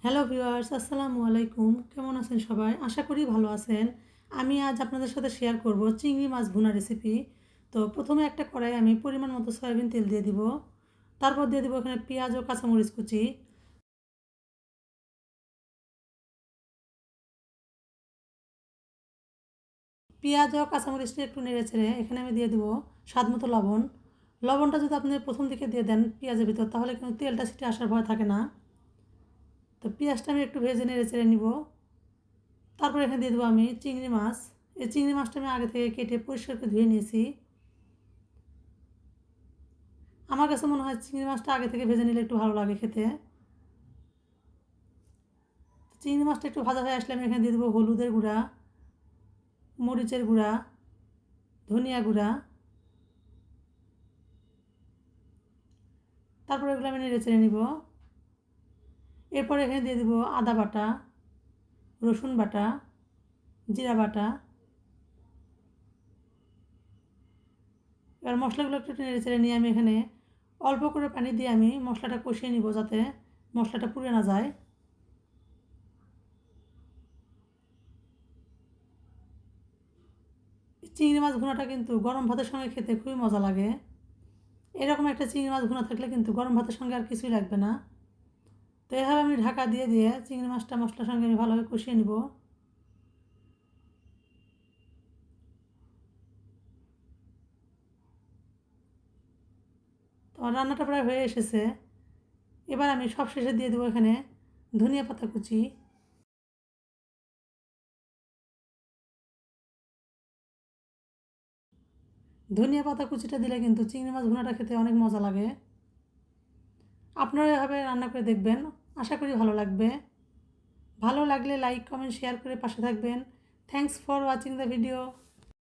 Hello viewers, আসসালামু আলাইকুম। কেমন আছেন সবাই? আশা করি ভালো আছেন। আমি আজ আপনাদের সাথে শেয়ার করব চিংড়ি মাছ ভুনা রেসিপি। তো প্রথমে একটা কড়াই আমি পরিমাণ মতো সয়াবিন তেল দিয়ে দিব। তারপর দিয়ে দিব এখানে পেঁয়াজ ও কাঁচামরিচ কুচি। পেঁয়াজ ও কাঁচামরিচটা একটু নেড়ে চেড়ে এখানে আমি দিয়ে দিব স্বাদ মতো লবণ। লবণটা যদি আপনি প্রথম দিকে দিয়ে দেন পেঁয়াজের ভিতর, তাহলে কিন্তু তেলটা ছিটে আসার ভয় থাকে না। তো পেঁয়াজটা আমি একটু ভেজে নেড়ে চেড়ে নিব। তারপর এখানে দিয়ে দেবো আমি চিংড়ি মাছ। এই চিংড়ি মাছটা আমি আগে থেকে কেটে পরিষ্কার করে ধুয়ে নিয়েছি। আমার কাছে মনে হয় চিংড়ি মাছটা আগে থেকে ভেজে নিলে একটু ভালো লাগে খেতে। চিংড়ি মাছটা একটু ভাজা হয়ে আসলে আমি এখানে দিয়ে দেবো হলুদের গুঁড়া, মরিচের গুঁড়া, ধনিয়া গুঁড়া। তারপর এগুলো আমি নেড়ে চেড়ে নিব। এরপর এখানে দিয়ে দেবো আদা বাটা, রসুন বাটা, জিরা বাটা। এবার মশলাগুলো একটু নেড়ে চেড়ে নিয়ে আমি এখানে অল্প করে পানি দিয়ে আমি মশলাটা কষিয়ে নিব, যাতে মশলাটা পুড়ে না যায়। চিংড়ি মাছ ভুনাটা কিন্তু গরম ভাতের সঙ্গে খেতে খুবই মজা লাগে। এরকম একটা চিংড়ি মাছ ভুনা থাকলে কিন্তু গরম ভাতের সঙ্গে আর কিছুই লাগবে না। তো এভাবে আমি ঢাকা দিয়ে দিয়ে চিংড়ি মাছটা মশলার সঙ্গে আমি ভালোভাবে কষিয়ে নিব। তো আমার রান্নাটা প্রায় হয়ে এসেছে। এবার আমি সব শেষে দিয়ে দেবো এখানে ধনিয়া পাতা কুচি। ধনিয়া পাতা কুচিটা দিলে কিন্তু চিংড়ি মাছ ভুনাটা খেতে অনেক মজা লাগে। আপনারা এভাবে রান্না করে দেখবেন, আশা করি ভালো লাগবে। ভালো লাগলে লাইক, কমেন্ট, শেয়ার করে পাশে থাকবেন। Thanks for watching the video.